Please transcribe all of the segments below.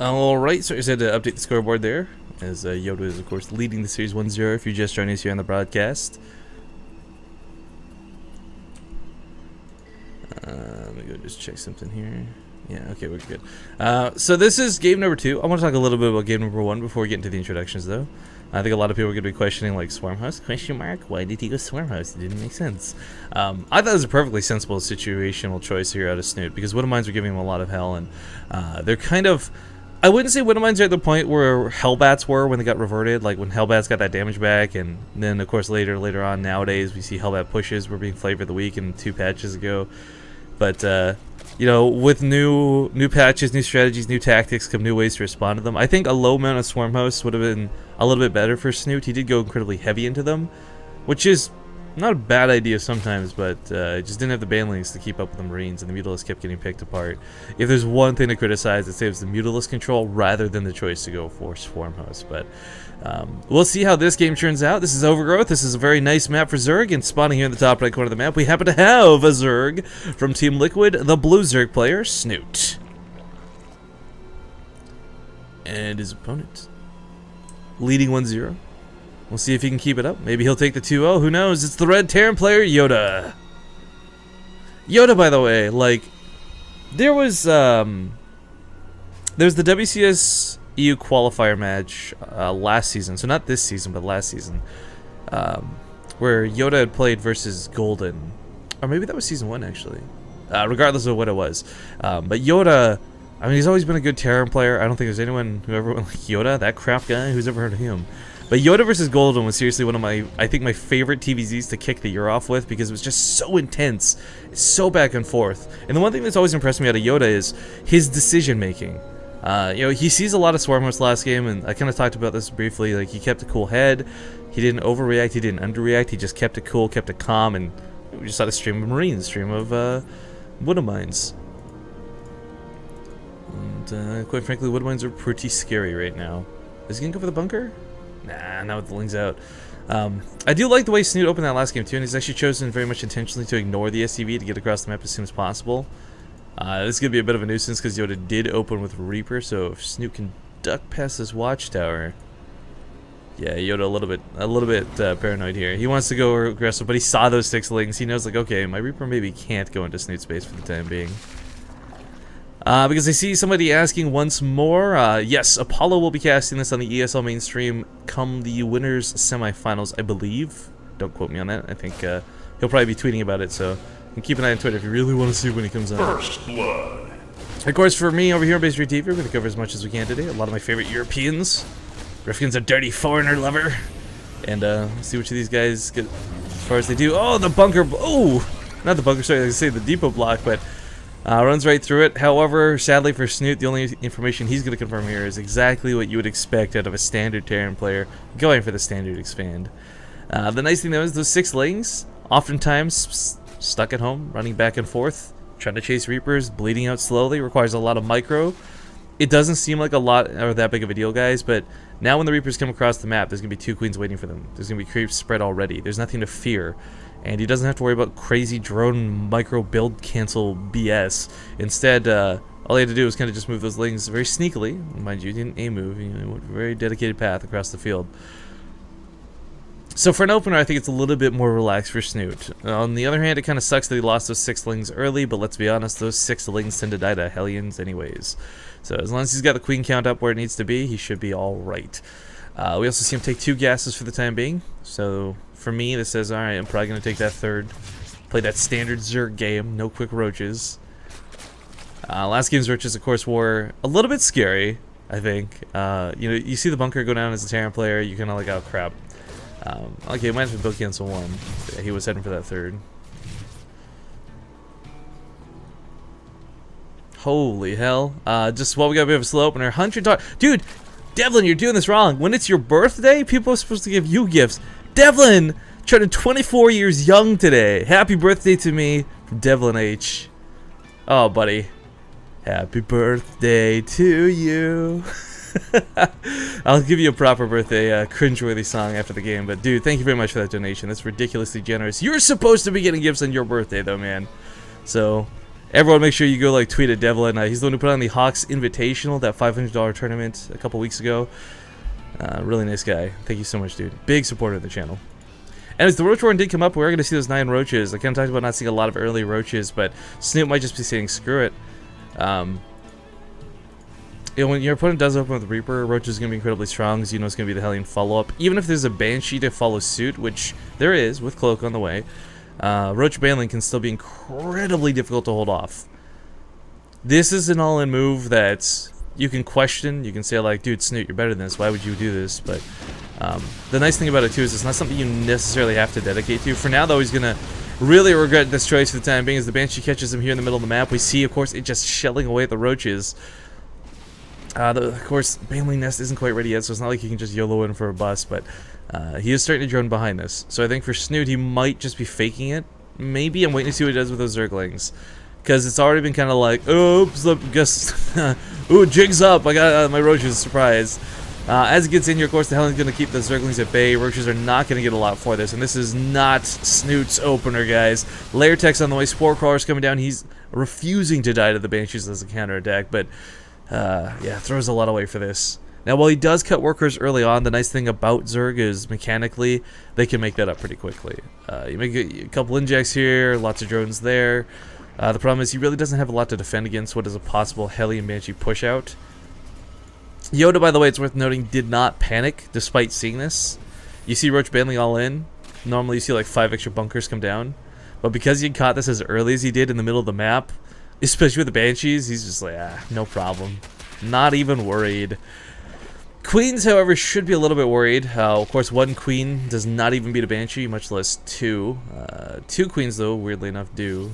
Alright, so I just had to update the scoreboard there, as Yoda is, of course, leading the series 1-0 if you're just joining us here on the broadcast. Let me go just check something here. Yeah, okay, we're good. So this is game number 2. I want to talk a little bit about game number 1 before we get into the introductions, though. I think a lot of people are going to be questioning, like, Swarmhouse? Question mark? Why did he go Swarmhouse? It didn't make sense. I thought it was a perfectly sensible situational choice here out of Snute, because Widow Mines were giving him a lot of hell, and they're kind of... I wouldn't say Widow Mines are at the point where Hellbats were when they got reverted, like when Hellbats got that damage back, and then, of course, later on, nowadays, we see Hellbat pushes were being flavor of the week and 2 patches ago. But, you know, with new patches, new strategies, new tactics, come new ways to respond to them. I think a low amount of Swarm Hosts would have been a little bit better for Snute. He did go incredibly heavy into them, which is not a bad idea sometimes, but just didn't have the banelings to keep up with the Marines, and the Mutalisks kept getting picked apart. If there's one thing to criticize, it saves the Mutalisk control rather than the choice to go for Swarm Hosts. But we'll see how this game turns out. This is Overgrowth. This is a very nice map for Zerg, and spawning here in the top right corner of the map, we happen to have a Zerg from Team Liquid, the blue Zerg player, Snute. And his opponent, leading 1-0. We'll see if he can keep it up. Maybe he'll take the 2-0. Who knows? It's the red Terran player, Yoda. Yoda, by the way, like, there was the WCS EU qualifier match last season. So not this season, but last season, where Yoda had played versus Golden, or maybe that was season 1 actually. Regardless of what it was, but Yoda, I mean, he's always been a good Terran player. I don't think there's anyone who ever went like Yoda, that crap guy, who's ever heard of him. But Yoda versus Golden was seriously one of my, I think, my favorite TVZs to kick the year off with, because it was just so intense, so back and forth. And the one thing that's always impressed me out of Yoda is his decision making. You know, he sees a lot of Swarm Hosts last game, and I kind of talked about this briefly. Like, he kept a cool head, he didn't overreact, he didn't underreact, he just kept it cool, kept it calm, and we just had a stream of Marines, stream of Widow Mines. And quite frankly, Widow Mines are pretty scary right now. Is he gonna go for the bunker? Nah, not with the Lings out. I do like the way Snute opened that last game too, and he's actually chosen very much intentionally to ignore the SCV to get across the map as soon as possible. This is going to be a bit of a nuisance because Yoda did open with Reaper, so if Snute can duck past this watchtower... Yeah, Yoda a little bit paranoid here. He wants to go aggressive, but he saw those 6 Lings. He knows, like, okay, my Reaper maybe can't go into Snute's space for the time being. Because I see somebody asking once more, yes, Apollo will be casting this on the ESL mainstream come the winners semifinals, I believe. Don't quote me on that. I think he'll probably be tweeting about it, so you can keep an eye on Twitter if you really want to see when he comes out. First blood. Of course, for me over here on Base Street TV, we're going to cover as much as we can today. A lot of my favorite Europeans. Rifkin's a dirty foreigner lover. And see which of these guys get as far as they do. Oh, the bunker. Oh, not the bunker, sorry, I was going to say the depot block, but... runs right through it. However, sadly for Snute, the only information he's going to confirm here is exactly what you would expect out of a standard Terran player going for the standard expand. The nice thing though is those 6 Lings, oftentimes stuck at home, running back and forth, trying to chase Reapers, bleeding out slowly, requires a lot of micro. It doesn't seem like a lot or that big of a deal, guys, but now when the Reapers come across the map, there's going to be 2 Queens waiting for them. There's going to be creeps spread already. There's nothing to fear. And he doesn't have to worry about crazy drone micro build cancel BS. Instead, all he had to do was kind of just move those Lings very sneakily. Mind you, he didn't A move. He went a very dedicated path across the field. So for an opener, I think it's a little bit more relaxed for Snute. On the other hand, it kind of sucks that he lost those 6 Lings early, but let's be honest, those 6 Lings tend to die to Hellions anyways. So as long as he's got the Queen count up where it needs to be, he should be alright. We also see him take 2 gases for the time being, so... For me, this says, alright, I'm probably going to take that 3rd. Play that standard Zerg game, no quick roaches. Last game's roaches, of course, were a little bit scary, I think. You know, you see the bunker go down as a Terran player, you're kind of like, oh crap. Okay, might have been build cancel 1. Yeah, he was heading for that 3rd. Holy hell. Just while we got a bit of a slow opener, 100 Dude, Devlin, you're doing this wrong. When it's your birthday, people are supposed to give you gifts. Devlin, turning 24 years young today. Happy birthday to me from Devlin H. Oh, buddy. Happy birthday to you. I'll give you a proper birthday cringeworthy song after the game. But, dude, thank you very much for that donation. That's ridiculously generous. You're supposed to be getting gifts on your birthday, though, man. So, Everyone make sure you go like tweet at Devlin. He's the one who put on the Hawks Invitational, that $500 tournament a couple weeks ago. Really nice guy. Thank you so much, dude. Big supporter of the channel. And as the Roach Warren did come up, we're going to see those 9 roaches. I kind of talked about not seeing a lot of early roaches, but Snute might just be saying screw it. You know, when your opponent does open with Reaper, Roach is going to be incredibly strong, because you know it's going to be the Hellion follow-up. Even if there's a Banshee to follow suit, which there is, with Cloak on the way, Roach Baneling can still be incredibly difficult to hold off. This is an all-in move that you can question. You can say, like, dude, Snute, you're better than this. Why would you do this? But the nice thing about it, too, is it's not something you necessarily have to dedicate to. For now, though, he's going to really regret this choice for the time being, as the Banshee catches him here in the middle of the map. We see, of course, it just shelling away at the roaches. Of course, Baneling Nest isn't quite ready yet, so it's not like he can just YOLO in for a bust, but he is starting to drone behind this. So I think for Snute, he might just be faking it. Maybe. I'm waiting to see what he does with those Zerglings. Because it's already been kind of like, oops, I guess, ooh, jig's up, I got my roaches, surprise. As it gets in here, of course, the Hellion's going to keep the Zerglings at bay. Roaches are not going to get a lot for this, and this is not Snute's opener, guys. Lair Tech's on the way, Spore Crawler's coming down. He's refusing to die to the Banshees as a counterattack, but yeah, throws a lot away for this. Now, while he does cut workers early on, the nice thing about Zerg is mechanically they can make that up pretty quickly. You make a couple injects here, lots of drones there. The problem is he really doesn't have a lot to defend against what is a possible Hellion Banshee push out. Yoda, by the way, it's worth noting, did not panic despite seeing this. You see Roach Baneling all in. Normally you see like 5 extra bunkers come down. But because he caught this as early as he did in the middle of the map, especially with the Banshees, he's just like, no problem. Not even worried. Queens, however, should be a little bit worried. Of course, 1 queen does not even beat a Banshee, much less 2. 2 queens, though, weirdly enough, do.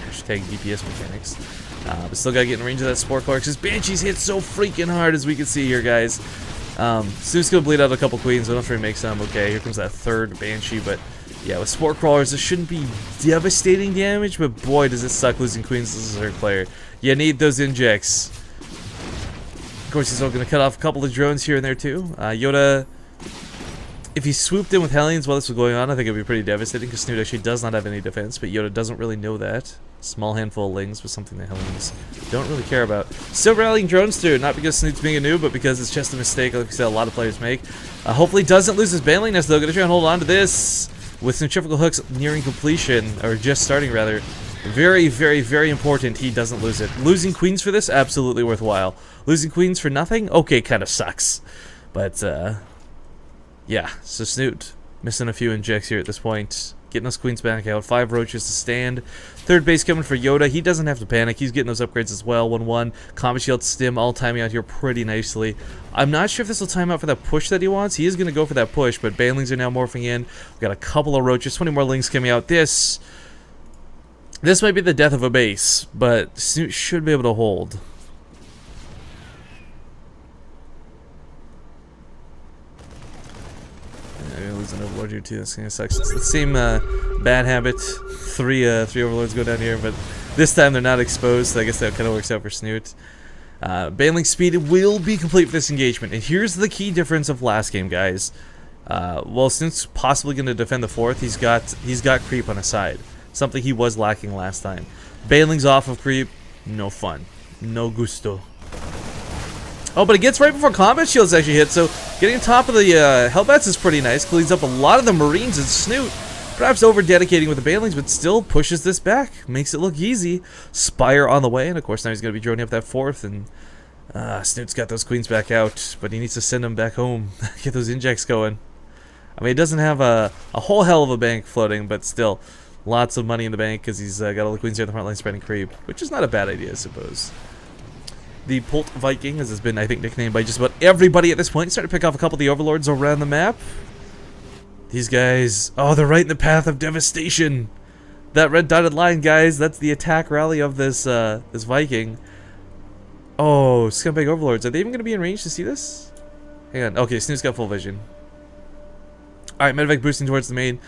Hashtag DPS mechanics. But still gotta get in range of that Spore Crawler, because Banshees hit so freaking hard, as we can see here, guys. Snute's gonna bleed out a couple queens, so I don't know if he makes them. Okay, here comes that 3rd Banshee, but yeah, with Spore Crawlers, this shouldn't be devastating damage, but boy, does it suck losing queens as a Zerg player. You need those injects. Of course, he's going to cut off a couple of drones here and there, too. Yoda, if he swooped in with Hellions while this was going on, I think it would be pretty devastating, because Snute actually does not have any defense, but Yoda doesn't really know that. Small handful of Lings was something that Hellions don't really care about. Still rallying drones through, not because Snute's being a noob, but because it's just a mistake, like we said, a lot of players make. Hopefully doesn't lose his Baneling Nest, though. Going to try and hold on to this with centrifugal hooks nearing completion, or just starting, rather. Very, very, very important he doesn't lose it. Losing queens for this, absolutely worthwhile. Losing queens for nothing, okay, kind of sucks. But, yeah, so Snute missing a few injects here at this point. Getting those queens back out. 5 roaches to stand. 3rd base coming for Yoda. He doesn't have to panic. He's getting those upgrades as well. 1-1. Combat Shield Stim all timing out here pretty nicely. I'm not sure if this will time out for that push that he wants. He is going to go for that push, but Banelings are now morphing in. We've got a couple of roaches. 20 more Lings coming out. This might be the death of a base, but Snute should be able to hold. Yeah, lose an Overlord here too. That's gonna suck. It's the same bad habit. Three Overlords go down here, but this time they're not exposed, so I guess that kind of works out for Snute. Baneling speed will be complete for this engagement, and here's the key difference of last game, guys. Well, Snute's possibly going to defend the 4th. He's got creep on his side. Something he was lacking last time. Baneling's off of creep. No fun. No gusto. Oh, but it gets right before combat shields actually hit, so getting on top of the Hellbats is pretty nice. Cleans up a lot of the Marines and Snute. Perhaps over-dedicating with the Banelings, but still pushes this back. Makes it look easy. Spire on the way, and of course now he's going to be droning up that 4th, and Snute's got those queens back out, but he needs to send them back home. Get those injects going. I mean, he doesn't have a whole hell of a bank floating, but still... Lots of money in the bank because he's got all the queens here in the front line spreading creep, which is not a bad idea, I suppose. The Pult Viking, as has been, I think, nicknamed by just about everybody at this point, starting to pick off a couple of the Overlords around the map. These guys, oh, they're right in the path of devastation. That red dotted line, guys, that's the attack rally of this this Viking. Oh, scumbag Overlords, are they even going to be in range to see this? Hang on, okay, Snute's got full vision. Alright, Medevac boosting towards the main.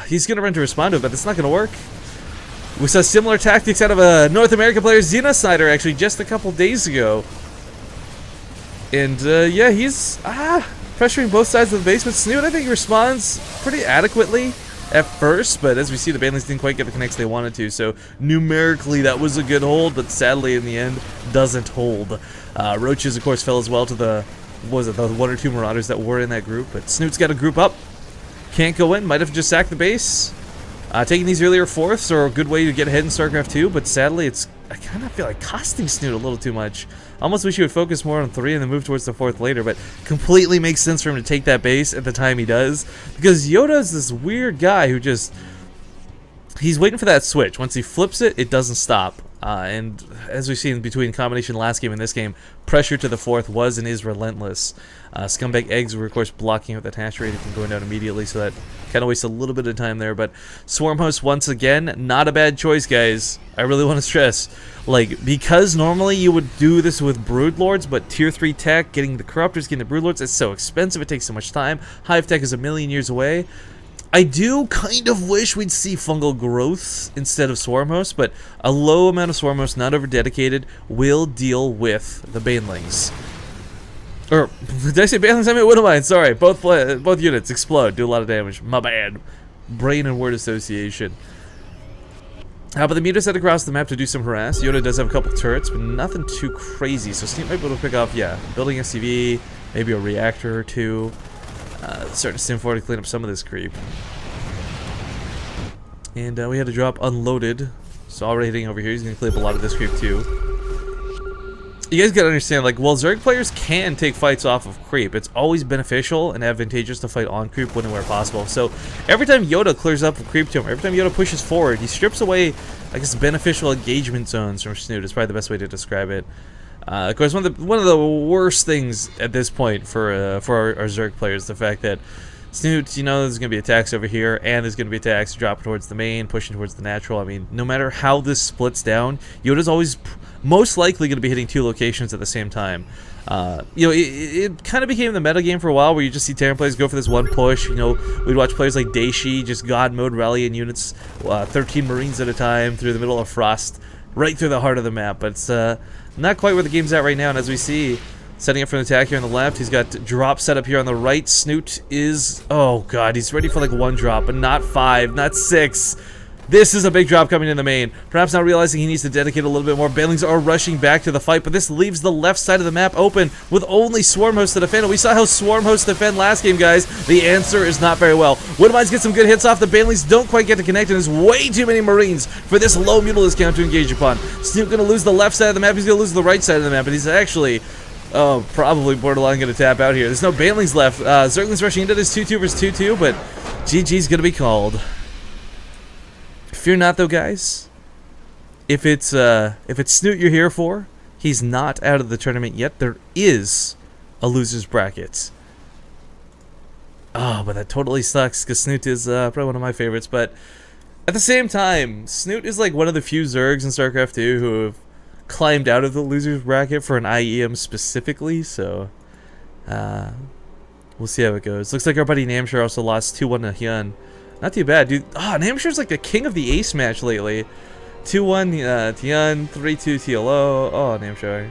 He's going to run to respond to it, but that's not going to work. We saw similar tactics out of a North American player, Xenocider, actually, just a couple days ago. And, yeah, he's pressuring both sides of the base, but Snute, I think, responds pretty adequately. at first, but as we see, the Banelings didn't quite get the connects they wanted to, so numerically that was a good hold, but sadly in the end doesn't hold. Roaches, of course, fell as well to the, what was it, the 1 or 2 Marauders that were in that group, but Snoot's got a group up. Can't go in, might have just sacked the base. Taking these earlier fourths are a good way to get ahead in StarCraft 2, but sadly I kind of feel like costing Snute a little too much. Almost wish he would focus more on 3 and then move towards the 4th later, but completely makes sense for him to take that base at the time he does, because Yoda is this weird guy who just, he's waiting for that switch. Once he flips it, it doesn't stop. And as we've seen between combination last game and this game, pressure to the 4th was and is relentless. Scumbag Eggs were, of course, blocking out that hash rate and going down immediately, so that kind of wastes a little bit of time there. But Swarm Host, once again, not a bad choice, guys. I really want to stress. Like, because normally you would do this with Broodlords, but Tier 3 tech, getting the Corruptors, getting the Broodlords, it's so expensive, it takes so much time. Hive tech is a million years away. I do kind of wish we'd see fungal growths instead of Swarm Hosts, but a low amount of Swarm Hosts, not over dedicated, will deal with the Banelings. Or, did I say Banelings? I mean, what am I? Sorry, both units explode, do a lot of damage. My bad. Brain and word association. But the Mutas head across the map to do some harass. Yoda does have a couple turrets, but nothing too crazy. So Snute might be able to pick off, yeah, building SCV, maybe a reactor or two. Starting to sim forward to clean up some of this creep. And we had to drop unloaded. So already hitting over here, he's going to clean up a lot of this creep too. You guys got to understand, like, while Zerg players can take fights off of creep, it's always beneficial and advantageous to fight on creep when and where possible. So every time Yoda clears up a creep to him, every time Yoda pushes forward, he strips away, I guess, beneficial engagement zones from Snute. Is probably the best way to describe it. Of course, one of the worst things at this point for our Zerg players, the fact that Snute, you know, there's going to be attacks over here, and there's going to be attacks dropping towards the main, pushing towards the natural. I mean, no matter how this splits down, Yoda's always most likely going to be hitting 2 locations at the same time. You know, it kind of became the meta game for a while, where you just see Terran players go for this one push. You know, we'd watch players like Daishi just God mode rally in units, 13 Marines at a time through the middle of Frost, right through the heart of the map. But it's not quite where the game's at right now, and as we see, setting up for an attack here on the left, he's got drop set up here on the right. Snute is, oh god, he's ready for like 1 drop, but not 5, not 6. This is a big drop coming in the main. Perhaps not realizing he needs to dedicate a little bit more. Banelings are rushing back to the fight, but this leaves the left side of the map open with only Swarm Hosts to defend. And we saw how Swarm Hosts defend last game, guys. The answer is not very well. Woodmines get some good hits off. The Banelings don't quite get to connect, and there's way too many Marines for this low Mutalisk count to engage upon. Snute gonna lose the left side of the map. He's gonna lose the right side of the map, and he's actually, oh, probably borderline gonna tap out here. There's no Banelings left. Zerglings rushing into this 2-2 versus 2-2, but GG's gonna be called. Fear not, though, guys. If it's Snute you're here for, he's not out of the tournament yet. There is a loser's bracket. Oh, but that totally sucks, because Snute is probably one of my favorites. But at the same time, Snute is like one of the few Zergs in StarCraft 2 who have climbed out of the loser's bracket for an IEM specifically. So we'll see how it goes. Looks like our buddy Namshar also lost 2-1 to Hyun. Not too bad, dude. Oh, Namshar's like the king of the ace match lately. 2-1 Tian, 3-2 TLO. Oh, Namshar.